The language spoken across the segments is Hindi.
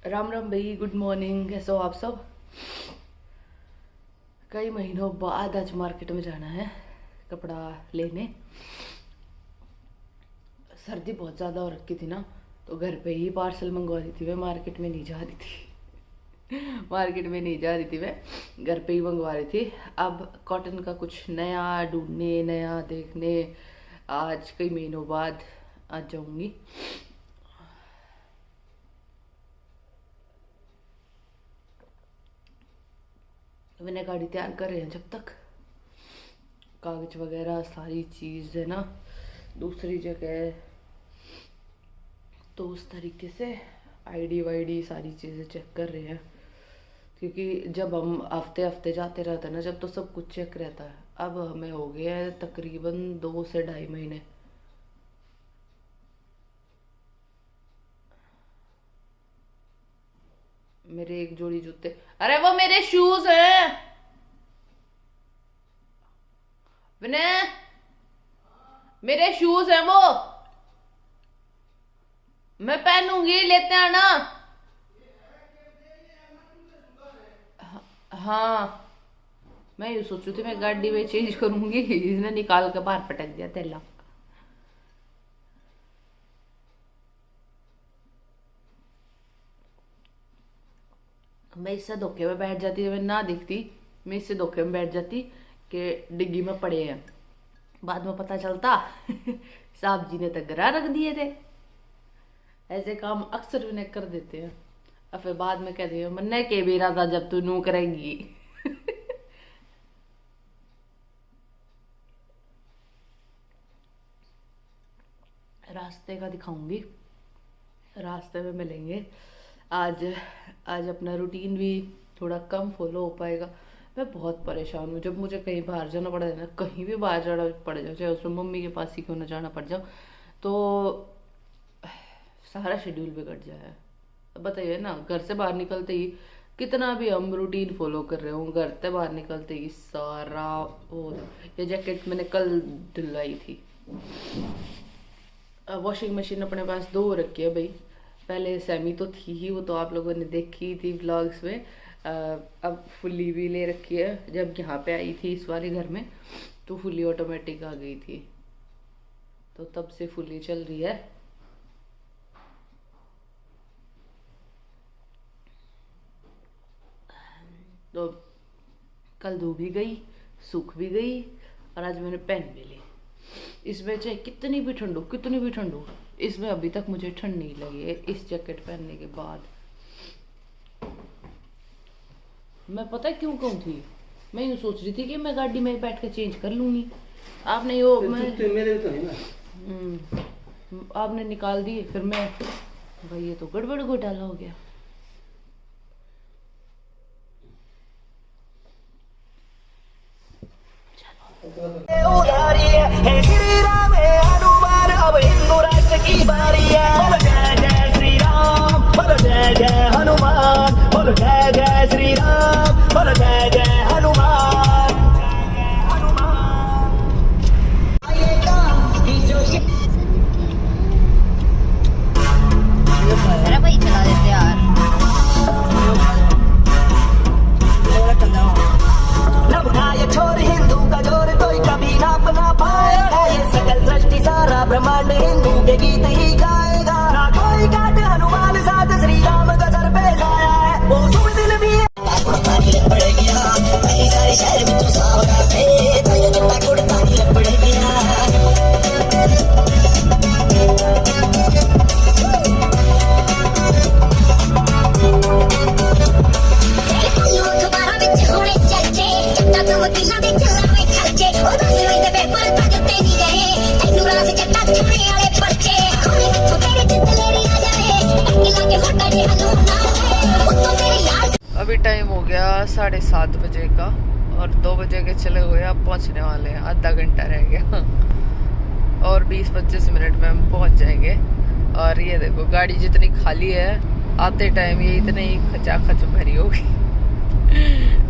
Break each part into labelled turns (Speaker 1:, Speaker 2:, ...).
Speaker 1: राम राम भाई, गुड मॉर्निंग। कैसे हो आप सब? कई महीनों बाद आज मार्केट में जाना है कपड़ा लेने। सर्दी बहुत ज़्यादा हो रखी थी ना, तो घर पे ही पार्सल मंगवा रही थी मैं। मार्केट में नहीं जा रही थी मार्केट में नहीं जा रही थी मैं, घर पे ही मंगवा रही थी। अब कॉटन का कुछ नया ढूंढने, नया देखने आज कई महीनों बाद आज जाऊंगी। मैंने गाड़ी तैयार कर रहे हैं, जब तक कागज वगैरह सारी चीज़ है ना दूसरी जगह, तो उस तरीके से आईडी वाईडी सारी चीज़ें चेक कर रहे हैं। क्योंकि जब हम हफ्ते हफ्ते जाते रहते हैं ना, जब तो सब कुछ चेक रहता है। अब हमें हो गया है तकरीबन 2 से ढाई महीने। मेरे एक जोड़ी जूते, अरे वो मेरे शूज हैं विनय, मेरे शूज हैं वो मैं पहनूंगी, लेते आना। हाँ, मैं ये सोचू थी मैं गाड़ी में चेंज करूंगी, इसने निकाल के बाहर पटक दिया तेला। मैं इससे धोखे में बैठ जाती, मैं ना दिखती, मैं इससे धोखे में बैठ जाती कि डिग्गी में पड़े हैं। बाद में पता चलता साहब जी ने तो गिरा रख दिए थे। ऐसे काम अक्सर उन्हें कर देते हैं, और फिर बाद में कहते हैं मन्ने के बेरा था जब तू नू करेगी रास्ते का दिखाऊंगी, रास्ते में मिलेंगे। आज आज अपना रूटीन भी थोड़ा कम फॉलो हो पाएगा। मैं बहुत परेशान हूँ। जब मुझे कहीं बाहर जाना पड़ा है ना, कहीं भी बाहर जाना पड़ जाए, चाहे उसमें मम्मी के पास ही क्यों ना जाना पड़ जाओ, तो सारा शेड्यूल बिगड़ जाए। बताइए ना, घर से बाहर निकलते ही कितना भी हम रूटीन फॉलो कर रहे हो, घर से बाहर निकलते ही सारा वो। ये जैकेट मैंने कल धुलाई थी, वॉशिंग मशीन अपने पास 2 रखी है भाई। पहले सेमी तो थी ही, वो तो आप लोगों ने देखी थी व्लॉग्स में। अब फुल्ली भी ले रखी है। जब यहाँ पे आई थी इस वाले घर में तो फुल्ली ऑटोमेटिक आ गई थी, तो तब से फुल्ली चल रही है। तो कल धो भी गई, सूख भी गई, और आज मैंने पहन भी ली। इसमें चाहे कितनी भी ठंड हो, इसमें अभी तक मुझे ठंड नहीं लगी है इस जैकेट पहनने के बाद। मैं पता है क्यों कहूँ थी, मैं यूँ सोच रही थी कि मैं गाड़ी में बैठ के चेंज कर लूंगी। आपने वो मेरे तो है ना, आपने निकाल दिए, फिर मैं भाई ये तो गड़बड़ घोटाला हो गया। श्री राम हनुमान, अब हिंदू राष्ट्र की बारी है। बोलो जय जय श्री राम, बोलो जय जय हनुमान, बोलो जय जय श्री राम, बोलो जय जय हनुमान, जय जय हनुमान।
Speaker 2: अरे भाई चला देते यार।
Speaker 1: छोर हिंदू का जोर कोई कभी ना अपना पाएगा। ये सकल सृष्टि सारा ब्रह्मांड हिंदू के गीत ही गाएगा। ना कोई काट हनुमान साथ श्री राम का सर पे साया है, वो शुभ दिन भी है। अभी टाइम हो गया 7:30 बजे का, और 2 बजे के चले हुए, अब पहुंचने वाले हैं। आधा घंटा रह गया और 20-25 मिनट में हम पहुंच जाएंगे। और ये देखो गाड़ी जितनी खाली है, आते टाइम ये इतने ही खचाखच भरी होगी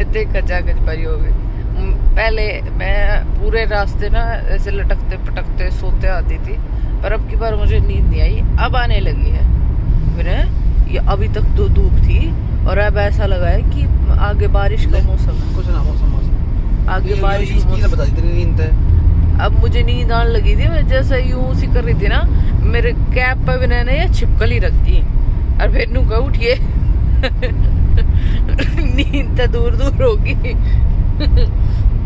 Speaker 1: इतने खचाखच भरी होगी। पहले मैं पूरे रास्ते ना ऐसे लटकते पटकते सोते आती थी, पर अब की बार मुझे नींद नहीं आई, अब आने लगी है। फिर ये अभी तक तो धूप थी और अब ऐसा लगा है कि आगे बारिश का मौसम है।
Speaker 3: कुछ ना मौसम
Speaker 1: आगे बारिश का मौसम।
Speaker 3: बता दी तेरी नींद है।
Speaker 1: अब मुझे नींद आने लगी थी, मैं जैसे यूं सी कर रही थी ना, मेरे कैप पे भी मैंने ये छिपकली रख दी और फिर नू कहा उठिए नींद तो दूर दूर होगी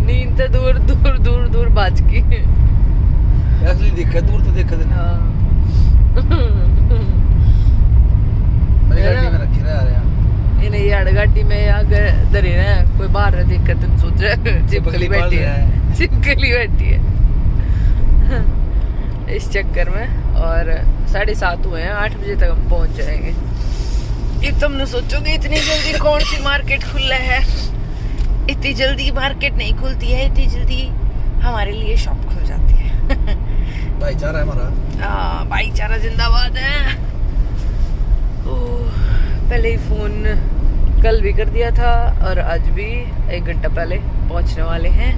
Speaker 1: नींद तो दूर दूर दूर दूर बाज की।
Speaker 3: असली देखा दूर तो देखा देना। गाड़ी में रखी रहा यार
Speaker 1: इन्हें यार गाड़ी में आगे दरे ना कोई बाहर देख कर तुम सोच रहे चिपकली बैठी है, चिपकली बैठी है इस चक्कर में। और 7:30 हुए हैं, 8 बजे तक हम पहुंच जाएंगे। ये तुमने सोचोगे इतनी जल्दी कौन सी मार्केट खुला है? इतनी जल्दी मार्केट नहीं खुलती है, इतनी जल्दी हमारे लिए शॉप खुल जाती है
Speaker 3: भाईचारा है हमारा।
Speaker 1: भाईचारा जिंदाबाद है। पहले ही फोन कल भी कर दिया था और आज भी 1 घंटा पहले पहुंचने वाले हैं।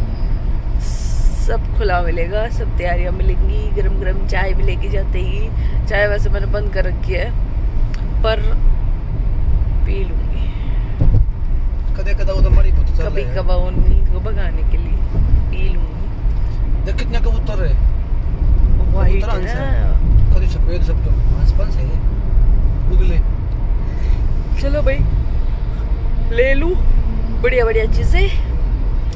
Speaker 1: सब खुला मिलेगा, सब तैयारियां मिलेंगी, गरम गरम चाय मिलेगी जाते ही। चाय वैसे मैंने बंद कर रखी है पर पी लूंगी
Speaker 3: कदे कदा उधर मरी बहुत चल
Speaker 1: कभी कभार नींद को भगाने के लिए पी लूंगी।
Speaker 3: देख कितने कबूतर है,
Speaker 1: वाइट
Speaker 3: कबूतर
Speaker 1: है
Speaker 3: आंसर कभी सफेद सब तो आसपास है उगले।
Speaker 1: चलो भाई ले लूं बढ़िया बढ़िया चीजें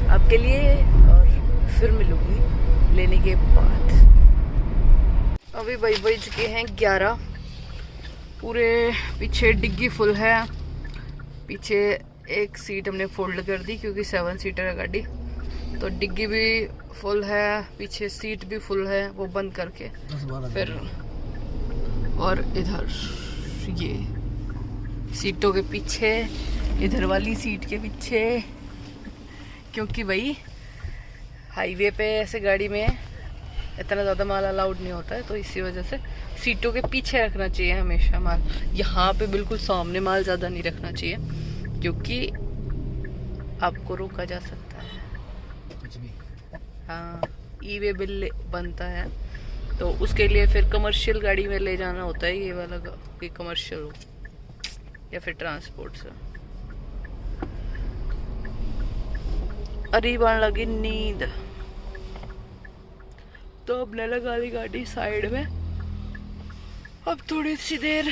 Speaker 1: आपके लिए और फिर मिलूंगी लेने के बाद। अभी भाई बज चुके हैं 11। पूरे पीछे डिग्गी फुल है। पीछे एक सीट हमने फोल्ड कर दी क्योंकि 7 सीटर है गाड़ी, तो डिग्गी भी फुल है, पीछे सीट भी फुल है, वो बंद करके फिर। और इधर ये सीटों के पीछे, इधर वाली सीट के पीछे, क्योंकि भाई हाईवे पे ऐसे गाड़ी में इतना ज़्यादा माल अलाउड नहीं होता है, तो इसी वजह से सीटों के पीछे रखना चाहिए हमेशा माल। यहाँ पे बिल्कुल सामने माल ज़्यादा नहीं रखना चाहिए क्योंकि आपको रोका जा सकता है।
Speaker 3: कुछ भी
Speaker 1: हाँ, ई-वे बिल बनता है, तो उसके लिए फिर कमर्शियल गाड़ी में ले जाना होता है। ये वाला कि कमर्शियल हो या फिर ट्रांसपोर्ट से। अरे बन लगी नींद, तो हमने लगा ली गाड़ी साइड में। अब थोड़ी सी देर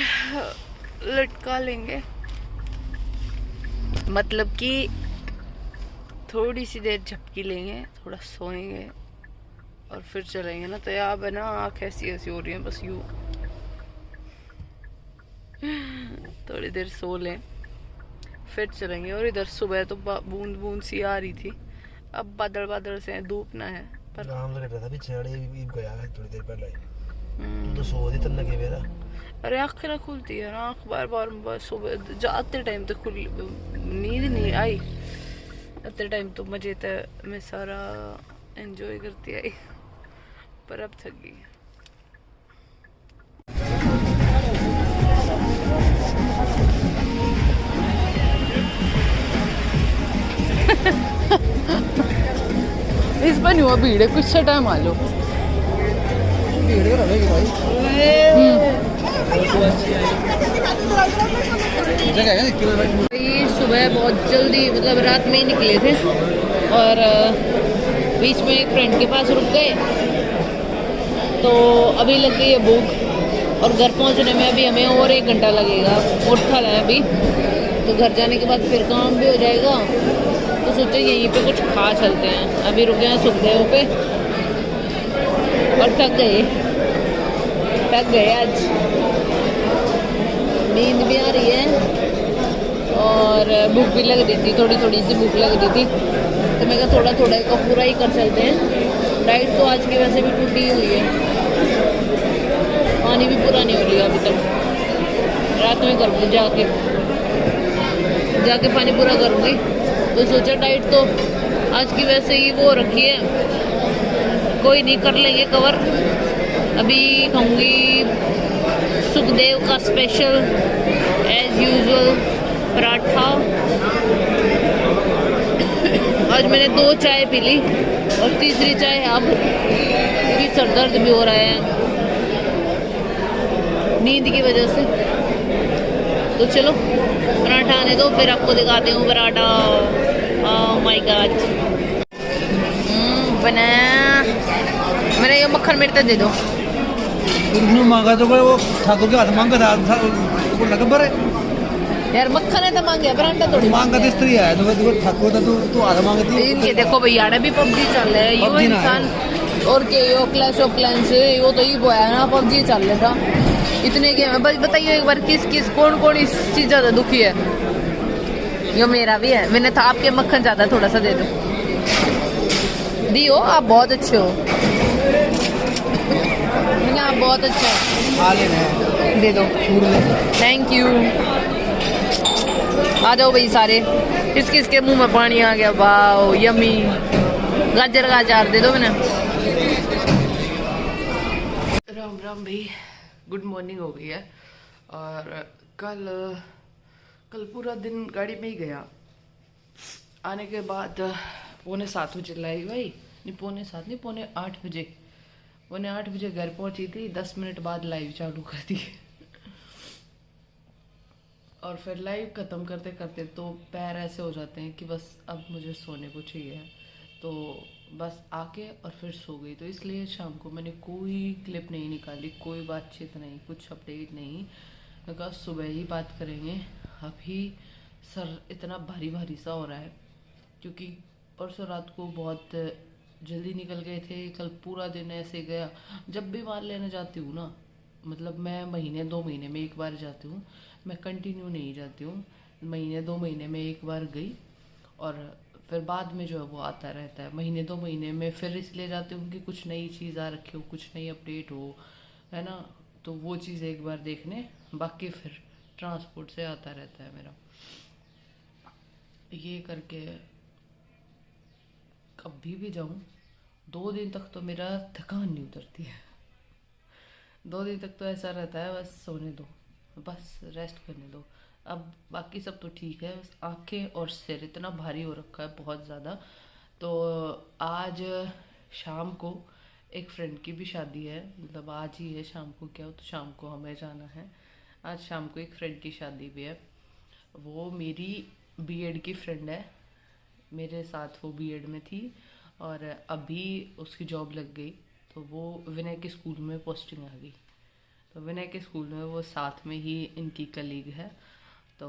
Speaker 1: लटका लेंगे, मतलब कि थोड़ी सी देर झपकी लेंगे, थोड़ा सोएंगे और फिर चलेंगे ना। तो यार ना आँख ऐसी ऐसी हो रही है, बस यूं थोड़ी देर सो लें फिर चलेंगे। और इधर सुबह तो बूंद बूंद सी आ रही थी, अब बादल बादल से धूप ना है पर
Speaker 3: काम लग रहा था। पिछड़े भी गया है थोड़ी देर पहले, तो सो दी तन्ने के मेरा।
Speaker 1: अरे आँखें ना खुलती है ना, आँख बार बार सुबह जाते टाइम तो खुल नींद नहीं आई, आते टाइम तो मजे तक मैं सारा एंजॉय करती आई, पर अब थक गई। इस पर नहीं हुआ भीड़ है, कुछ सा टाइम आ लो।
Speaker 3: भीड़ है रहेगी भाई। जगह है किलो भाई।
Speaker 1: सुबह बहुत जल्दी, मतलब रात में ही निकले थे और बीच में एक फ्रेंड के पास रुक गए, तो अभी लग गई है भूख और घर पहुंचने में अभी हमें और 1 घंटा लगेगा। उठा है अभी, तो घर जाने के बाद फिर काम भी हो जाएगा, तो सोचे यहीं पे कुछ खा चलते हैं। अभी रुके हैं सुखदेव पे और थक गए आज, नींद भी आ रही है और भूख भी लग रही थी, थोड़ी थोड़ी सी भूख लग रही थी, तो मैं कहा थोड़ा थोड़ा का पूरा ही कर चलते हैं। डाइट तो आज की वैसे भी टूटी हुई है, पानी भी पूरा नहीं हो रही अभी तक। रात में करूँगी जाके पानी पूरा करूँगी। तो सोचा डाइट तो आज की वैसे ही वो रखी है, कोई नहीं, कर लेंगे कवर। अभी खाऊंगी सुखदेव का स्पेशल एज यूजुअल पराठा। आज मैंने 2 चाय पी ली और तीसरी चाय अब, क्योंकि सर दर्द भी हो रहा है नींद की वजह से, तो चलो पराठा आने दो, फिर आपको दिखाते हूँ पराठा। ओह माय गॉड, बना। मेरा ये मक्खन मेरे तो दे दो।
Speaker 3: उसने मांगा तो वो ठाकुर के हाथ मांगा था, वो लगा बरे
Speaker 1: यार मक्खन है तो मांगे, पराठा थोड़ी
Speaker 3: मांगा तो स्त्री है, तो ठाकुर था तू हाथ मांगती है।
Speaker 1: इनके देखो भैया ने भी पबजी चल रहा है, यो इंसान और के यो क्लैश ऑफ क्लैंस यो तो ये बोया ना पबजी चल रहा था इतने गेम है। बस बताइए एक बार किस कौन इस चीज ज्यादा दुखी है? यो मेरा भी है, मैंने था आपके मक्खन ज्यादा थोड़ा सा दे दो। दियो, आप बहुत अच्छे हो, आप बहुत अच्छे हो, दे दो, थैंक यू। आ जाओ भाई सारे, किसके मुंह में पानी आ गया, वाओ यम्मी। गाजर का अचार दे दो मैंने। राम राम भाई, गुड मॉर्निंग हो गई है। और कल पूरा दिन गाड़ी में ही गया। आने के बाद 7:45 बजे लाई भाई, नहीं 7:45 नहीं 7:45 बजे, 7:45 बजे घर पहुंची थी। 10 मिनट बाद लाइव चालू कर दी और फिर लाइव ख़त्म करते करते तो पैर ऐसे हो जाते हैं कि बस अब मुझे सोने को चाहिए, तो बस आके और फिर सो गई। तो इसलिए शाम को मैंने कोई क्लिप नहीं निकाली, कोई बातचीत नहीं, कुछ अपडेट नहीं। मैं कहा सुबह ही बात करेंगे। अभी सर इतना भारी भारी सा हो रहा है क्योंकि परसों रात को बहुत जल्दी निकल गए थे। कल पूरा दिन ऐसे गया। जब भी मार लेने जाती हूँ ना, मतलब मैं महीने 2 महीने में एक बार जाती हूँ, मैं कंटिन्यू नहीं जाती हूँ। महीने 2 महीने में एक बार गई और फिर बाद में जो है वो आता रहता है। महीने 2 महीने में फिर इसलिए जाती हूँ कि कुछ नई चीज़ आ रखी हो, कुछ नई अपडेट हो, है ना, तो वो चीज़ एक बार देखने। बाकी फिर ट्रांसपोर्ट से आता रहता है मेरा। ये करके कभी भी जाऊँ 2 दिन तक तो मेरा थकान नहीं उतरती है। 2 दिन तक तो ऐसा रहता है बस सोने दो, बस रेस्ट करने दो। अब बाकी सब तो ठीक है, बस आंखें और सिर इतना भारी हो रखा है बहुत ज़्यादा। तो आज शाम को एक फ्रेंड की भी शादी है, मतलब आज ही है शाम को, क्या हो तो शाम को हमें जाना है। आज शाम को एक फ्रेंड की शादी भी है। वो मेरी बीएड की फ्रेंड है, मेरे साथ वो बीएड में थी और अभी उसकी जॉब लग गई, तो वो विनय के स्कूल में पोस्टिंग आ गई। तो विनय के स्कूल में वो साथ में ही इनकी कलीग है। तो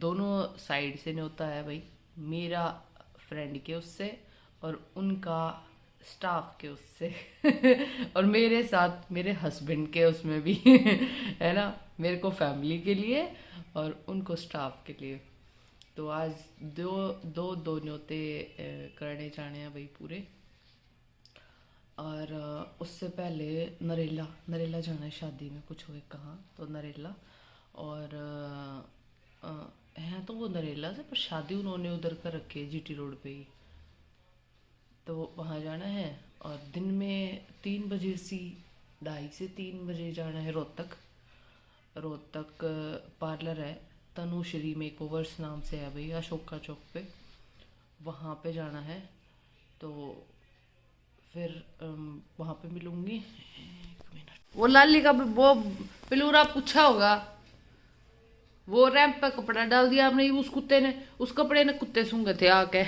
Speaker 1: दोनों साइड से न्योता है भाई, मेरा फ्रेंड के उससे और उनका स्टाफ के उससे और मेरे साथ मेरे हस्बैंड के उसमें भी है ना, मेरे को फैमिली के लिए और उनको स्टाफ के लिए। तो आज दो न्योते करने जाने हैं भाई पूरे। और उससे पहले नरेला जाना है शादी में, कुछ हुए कहाँ तो नरेला। और हैं तो वो नरेला से, पर शादी उन्होंने उधर कर रखी है जीटी रोड पे ही, तो वहाँ जाना है। और दिन में 3 बजे से 2:30 से 3 बजे जाना है रोहतक पार्लर है तनुश्री मेकओवर्स नाम से है भाई, अशोका चौक पे, वहाँ पे जाना है। तो फिर वहाँ पे मिलूंगी। 1 मिनट, वो लाली का वो पिलूरा पूछा होगा, वो रैंप पे कपड़ा डाल दिया आपने, उस कुत्ते ने, उस कपड़े ने कुत्ते सूंघे थे आके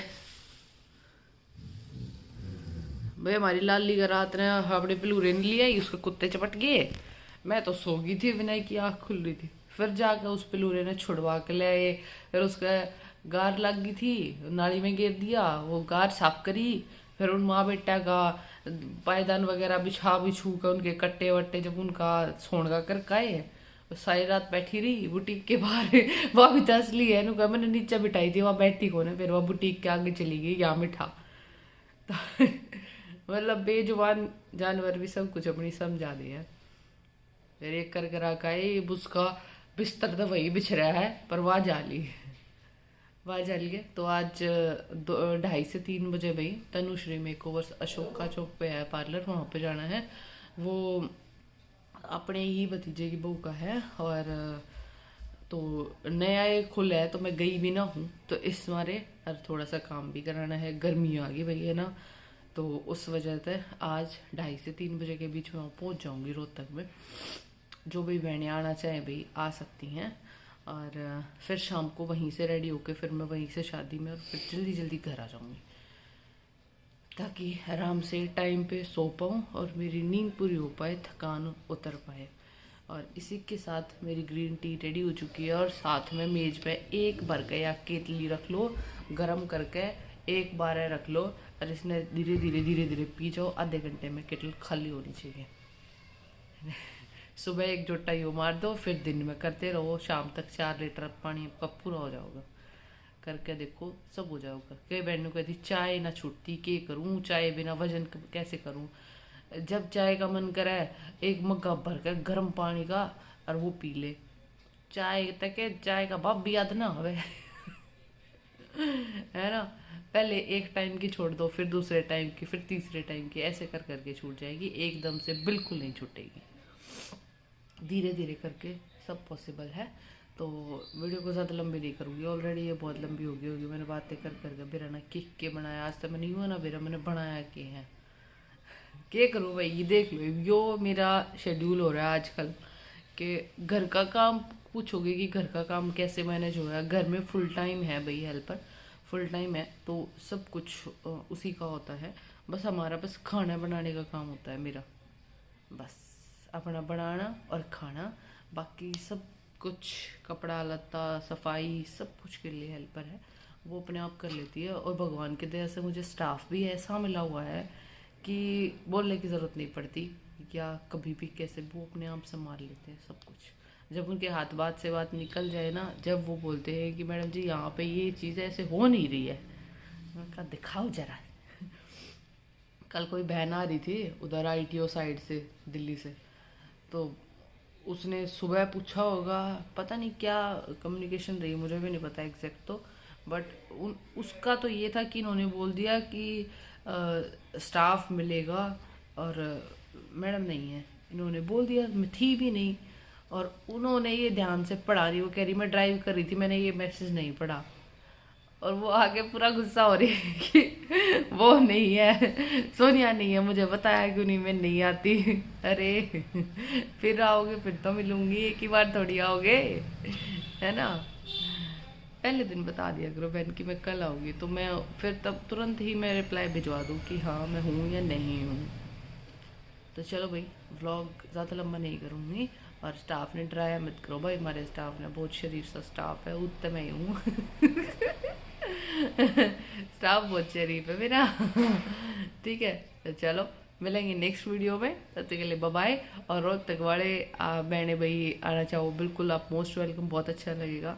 Speaker 1: भाई। हमारी लाली का रात ने अपने पिलूरे ने लिया, उसके कुत्ते चपट गए। मैं तो सो गई थी, विनय की आँख खुल रही थी। फिर जाकर उस पिलूरे ने छुड़वा के ले आए। फिर उसका गार लग गई थी, नाली में गिर दिया, वो गार साफ करी। फिर उन माँ बेटा का पायदान वगैरह बिछू कर उनके कट्टे वट्टे जब उनका सोन का कर काए, सारी रात बैठी रही बुटीक के बाहर। वहाँ भी तो असली है नुका, मैंने नीचे बिठाई थी, वहाँ बैठी को ने, फिर वह बुटीक के आगे चली गई, यहाँ मिठा। मतलब बेजुबान जानवर भी सब कुछ अपनी समझा दिया है। फिर एक कर करा का उसका बिस्तर तो वही बिछ रहा है, पर वहाँ जाली है। तो आज 2:30 से 3 बजे भाई तनुश्री मेकओवर्स अशोका चौक पे है पार्लर, वहाँ पे जाना है। वो अपने ही भतीजे की बहू का है। और तो नया एक खुला है, तो मैं गई भी ना हूँ, तो इस मारे और थोड़ा सा काम भी कराना है। गर्मी आ गई भाई, है ना, तो उस वजह से आज 2:30 से 3 बजे के बीच में पहुँच जाऊँगी रोहतक में। जो भी बहनें आना चाहें भाई आ सकती हैं। और फिर शाम को वहीं से रेडी होके फिर मैं वहीं से शादी में और फिर जल्दी जल्दी घर आ जाऊँगी, ताकि आराम से टाइम पे सो पाऊँ और मेरी नींद पूरी हो पाए, थकान उतर पाए। और इसी के साथ मेरी ग्रीन टी रेडी हो चुकी है और साथ में मेज पे एक भर के या केतली रख लो, गरम करके एक बार रख लो और इसने धीरे धीरे धीरे धीरे पी जाओ। आधे घंटे में केटल खाली होनी चाहिए। सुबह एक जोटा यूँ मार दो, फिर दिन में करते रहो, शाम तक 4 लीटर पानी आपका पूरा हो जाओगा। करके देखो, सब हो जाओगा। कई बहनों कहती चाय ना छूटती, के करूँ चाय बिना वजन कैसे करूँ। जब चाय का मन करे एक मग्गा भर के गर्म पानी का और वो पी ले। चाय तक चाय का बाप भी याद ना हवे। है ना, पहले एक टाइम की छोड़ दो, फिर दूसरे टाइम की, फिर तीसरे टाइम की, ऐसे कर करके छूट जाएगी। एकदम से बिल्कुल नहीं छूटेगी, धीरे धीरे करके सब पॉसिबल है। तो वीडियो को ज़्यादा लंबी नहीं करूँगी, ऑलरेडी ये बहुत लंबी हो गई होगी। मैंने बातें कर करके बिरा ना किक के बनाया, आज तक मैंने यूँ ना बिरा मैंने बनाया के हैं। क्या करूँ भाई, ये देख लो, यो मेरा शेड्यूल हो रहा है आजकल कि घर का काम। पूछोगे कि घर का काम कैसे मैनेज हो रहा है। घर में फुल टाइम है भाई, हेल्पर फुल टाइम है, तो सब कुछ उसी का होता है। बस हमारा बस खाना बनाने का काम होता है मेरा, बस अपना बनाना और खाना। बाकी सब कुछ कपड़ा लत्ता सफाई सब कुछ के लिए हेल्पर है, वो अपने आप कर लेती है। और भगवान की दया से मुझे स्टाफ भी ऐसा मिला हुआ है कि बोलने की ज़रूरत नहीं पड़ती, या कभी भी कैसे वो अपने आप संभाल लेते हैं सब कुछ। जब उनके हाथ बात से बात निकल जाए ना, जब वो बोलते हैं कि मैडम जी यहाँ पे ये चीज़ ऐसे हो नहीं रही है, मैं कहा दिखाओ जरा। कल कोई बहन आ रही थी उधर ITO साइड से, दिल्ली से, तो उसने सुबह पूछा होगा, पता नहीं क्या कम्युनिकेशन रही, मुझे भी नहीं पता एग्जैक्ट तो, बट उसका तो ये था कि इन्होंने बोल दिया कि स्टाफ मिलेगा और मैडम नहीं है। इन्होंने बोल दिया, मैं थी भी नहीं, और उन्होंने ये ध्यान से पढ़ा नहीं। वो कह रही मैं ड्राइव कर रही थी, मैंने ये मैसेज नहीं पढ़ा। और वो आगे पूरा गुस्सा हो रही है कि वो नहीं है, सोनिया नहीं है, मुझे बताया क्यों नहीं, मैं नहीं आती। अरे फिर आओगे, फिर तो मिलूंगी, एक ही बार थोड़ी आओगे, है ना। पहले दिन बता दिया करो बहन कि मैं कल आऊँगी, तो मैं फिर तब तुरंत ही मैं रिप्लाई भिजवा दूँ कि हाँ मैं हूँ या नहीं हूँ। तो चलो भाई, व्लॉग ज़्यादा लंबा नहीं करूँगी। और स्टाफ ने डराया मत करो भाई, हमारे स्टाफ ने बहुत शरीफ सा स्टाफ है, उतना मैं हूँ। स्टाफ बहुत शरीफ है मेरा। ठीक है, तो चलो मिलेंगे नेक्स्ट वीडियो में, तब तक के लिए बाय बाय। और रोहतक वाले बहने भाई आना चाहो बिल्कुल, आप मोस्ट वेलकम, बहुत अच्छा लगेगा,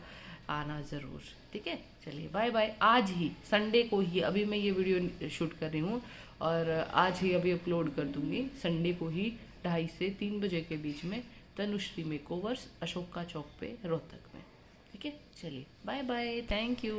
Speaker 1: आना ज़रूर। ठीक है, चलिए बाय बाय। आज ही संडे को ही अभी मैं ये वीडियो शूट कर रही हूँ और आज ही अभी अपलोड कर दूँगी, संडे को ही 2:30 से 3 बजे के बीच में, तनुश्री मेकओवर्स, अशोका चौक पे रोहतक में। ठीक है, चलिए बाय बाय, थैंक यू।